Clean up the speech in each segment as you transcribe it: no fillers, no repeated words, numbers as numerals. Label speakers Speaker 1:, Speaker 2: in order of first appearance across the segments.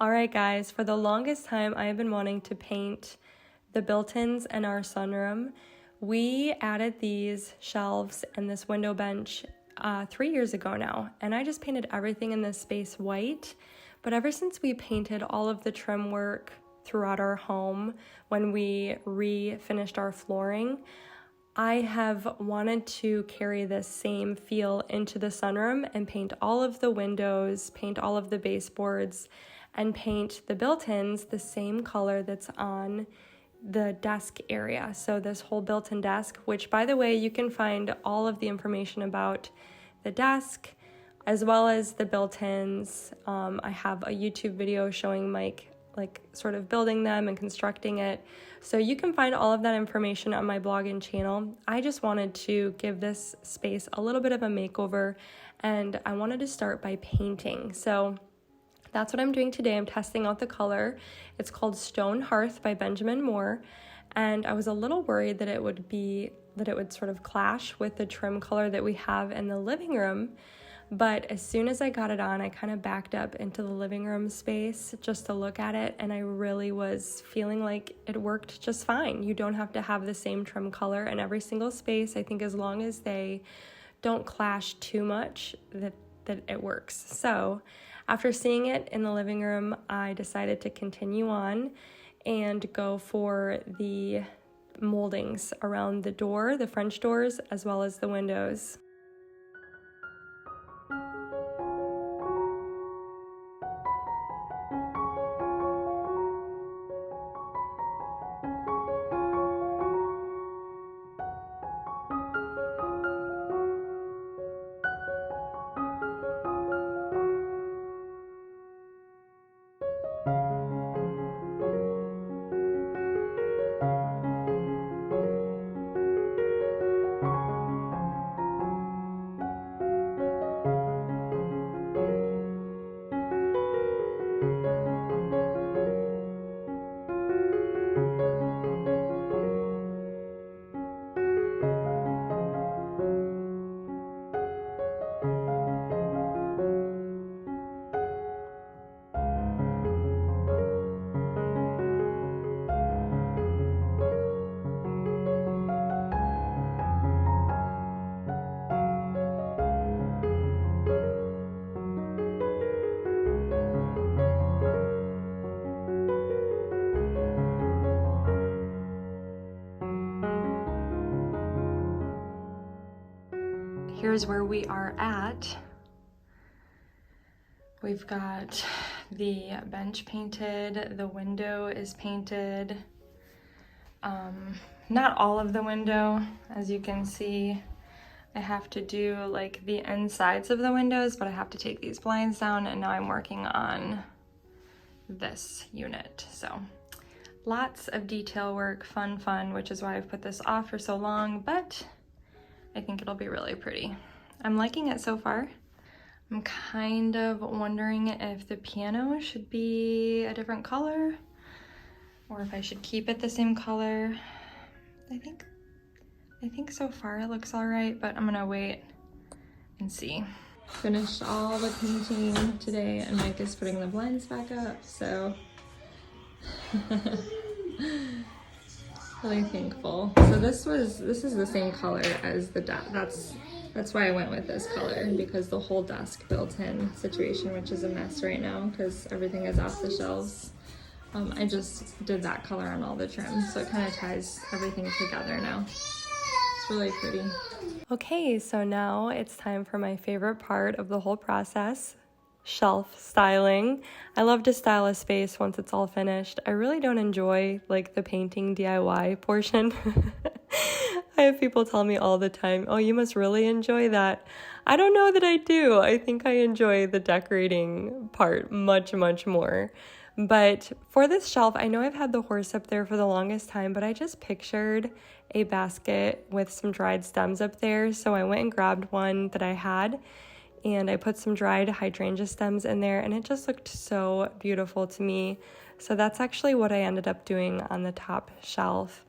Speaker 1: All right, guys, for the longest time, I have been wanting to paint the built-ins in our sunroom. We added these shelves and this window bench 3 years ago now, and I just painted everything in this space white. But ever since we painted all of the trim work throughout our home when we refinished our flooring, I have wanted to carry this same feel into the sunroom and paint all of the windows, paint all of the baseboards, and paint the built-ins the same color that's on the desk area. So this whole built-in desk, which by the way, you can find all of the information about the desk as well as the built-ins. I have a YouTube video showing Mike sort of building them and constructing it. So you can find all of that information on my blog and channel. I just wanted to give this space a little bit of a makeover, and I wanted to start by painting. So that's what I'm doing today. I'm testing out the color. It's called Stone Hearth by Benjamin Moore, and I was a little worried that it would sort of clash with the trim color that we have in the living room. But as soon as I got it on, I kind of backed up into the living room space just to look at it, and I really was feeling like it worked just fine. You don't have to have the same trim color in every single space. I think as long as they don't clash too much, that it works. So after seeing it in the living room, I decided to continue on and go for the moldings around the door, the French doors, as well as the windows. Here's where we are at. We've got the bench painted, the window is painted. Not all of the window, as you can see. I have to do like the insides of the windows, but I have to take these blinds down, and now I'm working on this unit. So lots of detail work, fun, which is why I've put this off for so long, but I think it'll be really pretty. I'm liking it so far. I'm kind of wondering if the piano should be a different color or if I should keep it the same color. I think so far it looks all right, but I'm gonna wait and see. Finished all the painting today, and Mike is putting the blinds back up, so really thankful. So this is the same color as the desk. That's why I went with this color, because the whole desk built-in situation, which is a mess right now because everything is off the shelves. I just did that color on all the trim, so it kind of ties everything together now. It's really pretty. Okay, so now it's time for my favorite part of the whole process, shelf styling. I love to style a space once it's all finished. I really don't enjoy like the painting DIY portion. I have people tell me all the time, oh, you must really enjoy that. I don't know that I do. I think I enjoy the decorating part much more. But for this shelf, I know I've had the horse up there for the longest time, but I just pictured a basket with some dried stems up there. So I went and grabbed one that I had, and I put some dried hydrangea stems in there, and it just looked so beautiful to me. So that's actually what I ended up doing on the top shelf.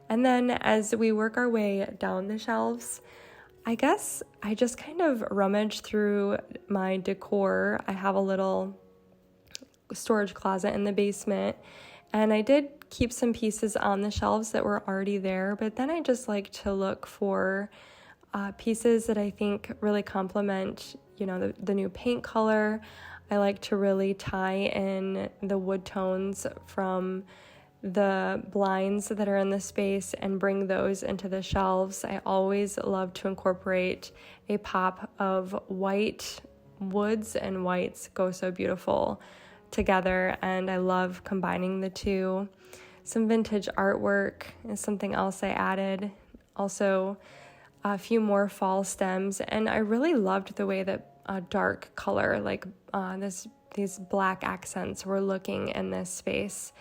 Speaker 1: And then as we work our way down the shelves, I guess I just kind of rummaged through my decor. I have a little storage closet in the basement, and I did keep some pieces on the shelves that were already there, but then I just like to look for pieces that I think really complement, the new paint color. I like to really tie in the wood tones from the blinds that are in the space and bring those into the shelves. I always love to incorporate a pop of white. Woods and whites go so beautiful together, and I love combining the two. Some vintage artwork is something else I added. Also, a few more fall stems, and I really loved the way that a dark color, like these black accents were looking in this space,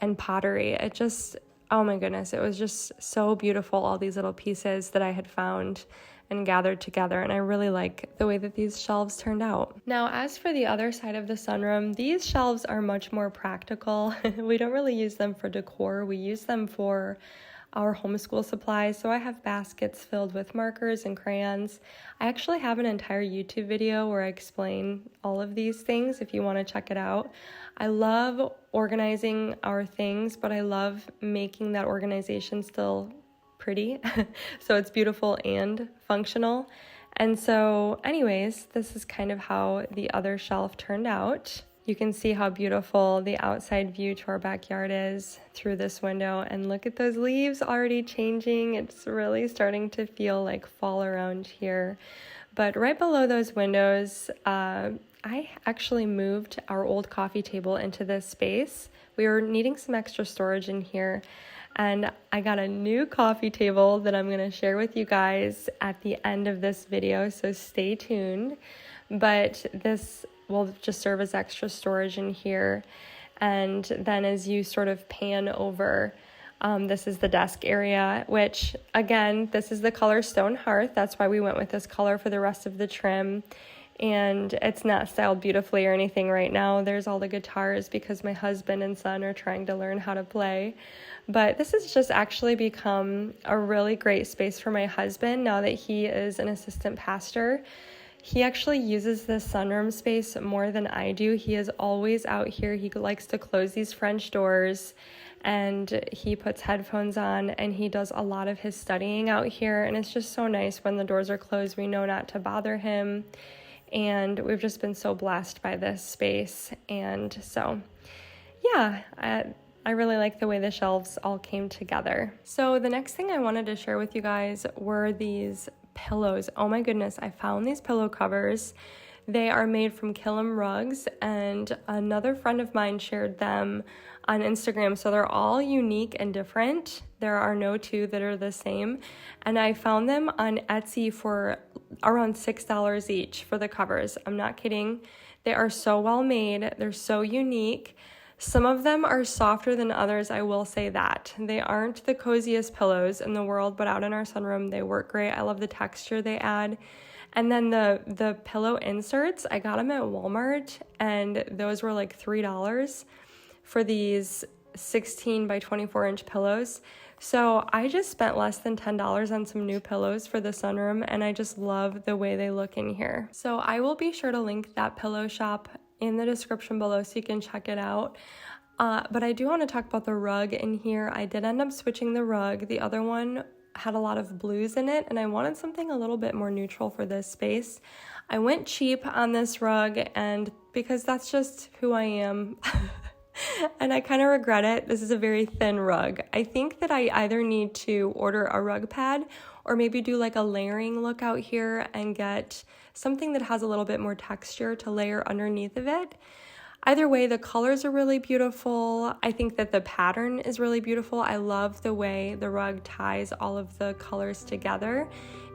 Speaker 1: and pottery. It just, oh my goodness, it was just so beautiful, all these little pieces that I had found and gathered together, and I really like the way that these shelves turned out. Now, as for the other side of the sunroom, these shelves are much more practical. We don't really use them for decor. We use them for our homeschool supplies. So I have baskets filled with markers and crayons. I actually have an entire YouTube video where I explain all of these things if you want to check it out. I love organizing our things, but I love making that organization still pretty. So it's beautiful and functional. And so anyways, this is kind of how the other shelf turned out. You can see how beautiful the outside view to our backyard is through this window, and look at those leaves already changing. It's really starting to feel like fall around here. But right below those windows, I actually moved our old coffee table into this space. We were needing some extra storage in here, and I got a new coffee table that I'm going to share with you guys at the end of this video, so stay tuned. But this will just serve as extra storage in here. And then as you sort of pan over, this is the desk area, which again, this is the color Stone Hearth. That's why we went with this color for the rest of the trim. And it's not styled beautifully or anything right now. There's all the guitars because my husband and son are trying to learn how to play. But this has just actually become a really great space for my husband now that he is an assistant pastor. He actually uses this sunroom space more than I do. He is always out here. He likes to close these French doors, and he puts headphones on, and he does a lot of his studying out here. And it's just so nice when the doors are closed. We know not to bother him, and we've just been so blessed by this space. And so, yeah, I really like the way the shelves all came together. So the next thing I wanted to share with you guys were these pillows. Oh my goodness, I found these pillow covers. They are made from Killam rugs, and another friend of mine shared them on Instagram. So they're all unique and different. There are no two that are the same. And I found them on Etsy for around $6 each for the covers. I'm not kidding. They are so well made. They're so unique. Some of them are softer than others, I will say that. They aren't the coziest pillows in the world, but out in our sunroom, they work great. I love the texture they add. And then the pillow inserts, I got them at Walmart, and those were like $3 for these 16 by 24 inch pillows. So I just spent less than $10 on some new pillows for the sunroom, and I just love the way they look in here. So I will be sure to link that pillow shop in the description below so you can check it out. But I do want to talk about the rug in here. I did end up switching the rug. The other one had a lot of blues in it, and I wanted something a little bit more neutral for this space. I went cheap on this rug, and because that's just who I am, and I kind of regret it. This is a very thin rug. I think that I either need to order a rug pad or maybe do like a layering look out here and get something that has a little bit more texture to layer underneath of it. Either way, the colors are really beautiful. I think that the pattern is really beautiful. I love the way the rug ties all of the colors together.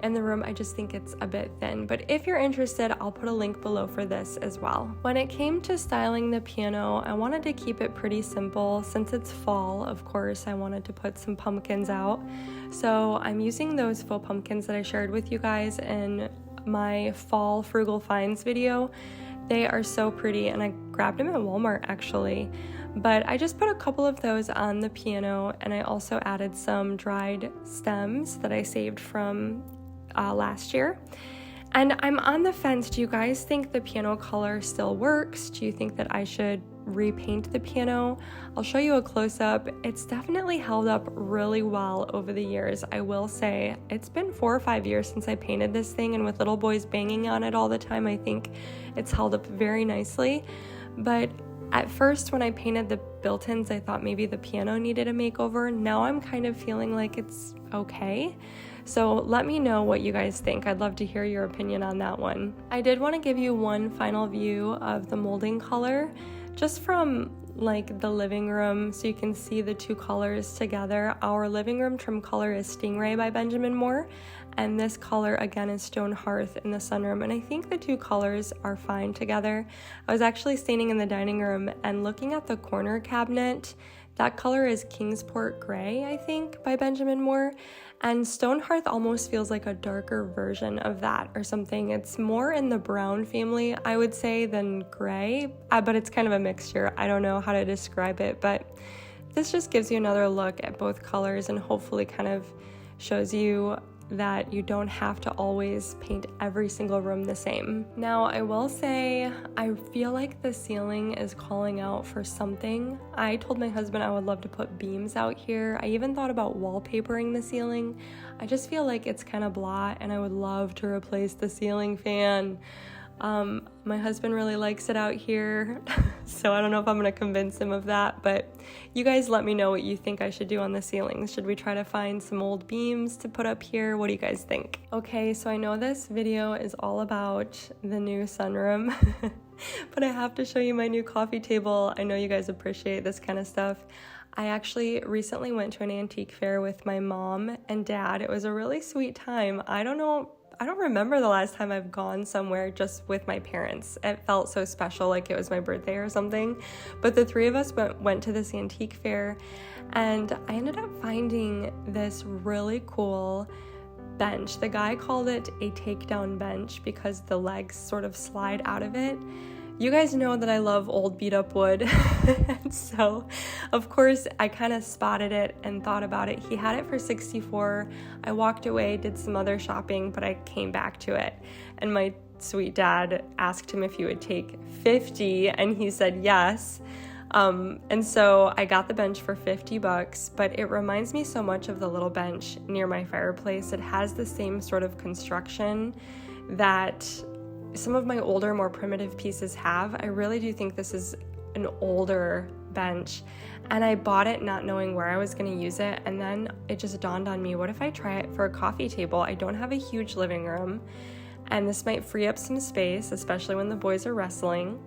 Speaker 1: In the room, I just think it's a bit thin. But if you're interested, I'll put a link below for this as well. When it came to styling the piano, I wanted to keep it pretty simple. Since it's fall, of course, I wanted to put some pumpkins out. So I'm using those faux pumpkins that I shared with you guys in my fall frugal finds video. They are so pretty, and I grabbed them at Walmart actually. But I just put a couple of those on the piano, and I also added some dried stems that I saved from last year. And I'm on the fence. Do you guys think the piano color still works? Do you think that I should repaint the piano. I'll show you a close-up. It's definitely held up really well over the years. I will say it's been 4 or 5 years since I painted this thing, and with little boys banging on it all the time, I think it's held up very nicely. But at first, when I painted the built-ins, I thought maybe the piano needed a makeover. Now I'm kind of feeling like it's okay. So let me know what you guys think. I'd love to hear your opinion on that one. I did want to give you one final view of the molding color, just from like the living room, so you can see the two colors together. Our living room trim color is Stingray by Benjamin Moore, and this color again is Stone Hearth in the sunroom, and I think the two colors are fine together. I was actually standing in the dining room and looking at the corner cabinet. That color is Kingsport Gray, I think, by Benjamin Moore, and Stone Hearth almost feels like a darker version of that or something. It's more in the brown family, I would say, than gray, but it's kind of a mixture. I don't know how to describe it, but this just gives you another look at both colors and hopefully kind of shows you that you don't have to always paint every single room the same. Now, I will say, I feel like the ceiling is calling out for something. I told my husband I would love to put beams out here. I even thought about wallpapering the ceiling. I just feel like it's kind of blah, and I would love to replace the ceiling fan. My husband really likes it out here, so I don't know if I'm gonna convince him of that, but you guys let me know what you think I should do on the ceilings. Should we try to find some old beams to put up here? What do you guys think? Okay, so I know this video is all about the new sunroom, but I have to show you my new coffee table. I know you guys appreciate this kind of stuff. I actually recently went to an antique fair with my mom and dad. It was a really sweet time. I don't remember the last time I've gone somewhere just with my parents. It felt so special, like it was my birthday or something. But the three of us went to this antique fair, and I ended up finding this really cool bench. The guy called it a takedown bench because the legs sort of slide out of it. You guys know that I love old beat up wood, and so of course I kind of spotted it and thought about it. He had it for $64. I walked away, did some other shopping, but I came back to it, and my sweet dad asked him if he would take $50, and he said yes. And so I got the bench for $50, but it reminds me so much of the little bench near my fireplace. It has the same sort of construction that some of my older, more primitive pieces have. I really do think this is an older bench, and I bought it not knowing where I was going to use it, and then it just dawned on me, what if I try it for a coffee table? I don't have a huge living room, and this might free up some space, especially when the boys are wrestling.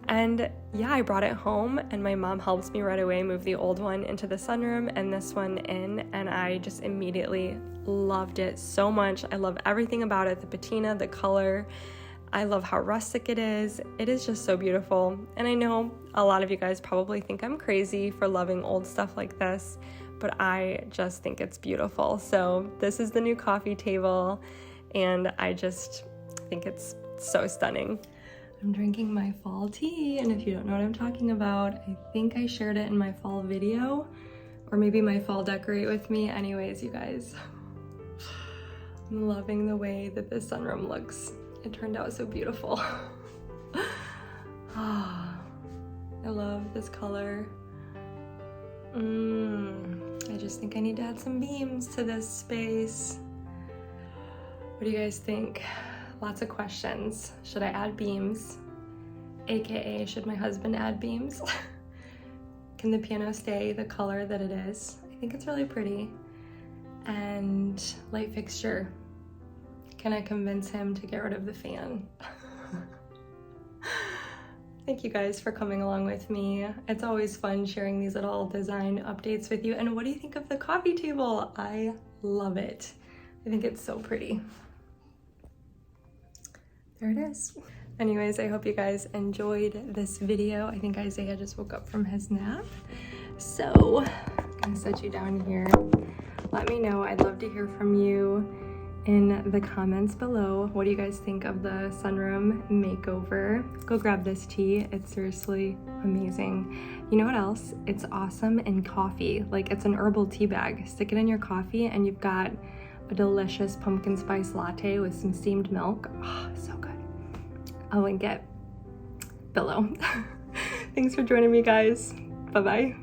Speaker 1: And yeah, I brought it home, and my mom helped me right away move the old one into the sunroom and this one in, and I just immediately loved it so much. I love everything about it, the patina, the color. I love how rustic it is. It is just so beautiful. And I know a lot of you guys probably think I'm crazy for loving old stuff like this, but I just think it's beautiful. So this is the new coffee table, and I just think it's so stunning. I'm drinking my fall tea, and if you don't know what I'm talking about, I think I shared it in my fall video, or maybe my fall decorate with me. Anyways, you guys, I'm loving the way that this sunroom looks. It turned out so beautiful. I love this color. I just think I need to add some beams to this space. What do you guys think? Lots of questions. Should I add beams? AKA, should my husband add beams? Can the piano stay the color that it is? I think it's really pretty. And light fixture. Can I convince him to get rid of the fan? Thank you guys for coming along with me. It's always fun sharing these little design updates with you. And what do you think of the coffee table? I love it. I think it's so pretty. There it is. Anyways, I hope you guys enjoyed this video. I think Isaiah just woke up from his nap. So I'm gonna set you down here. Let me know. I'd love to hear from you in the comments below. What do you guys think of the Sunroom Makeover? Go grab this tea. It's seriously amazing. You know what else? It's awesome in coffee. Like, it's an herbal tea bag. Stick it in your coffee and you've got a delicious pumpkin spice latte with some steamed milk. Oh, so good. I'll link it below. Thanks for joining me, guys. Bye-bye.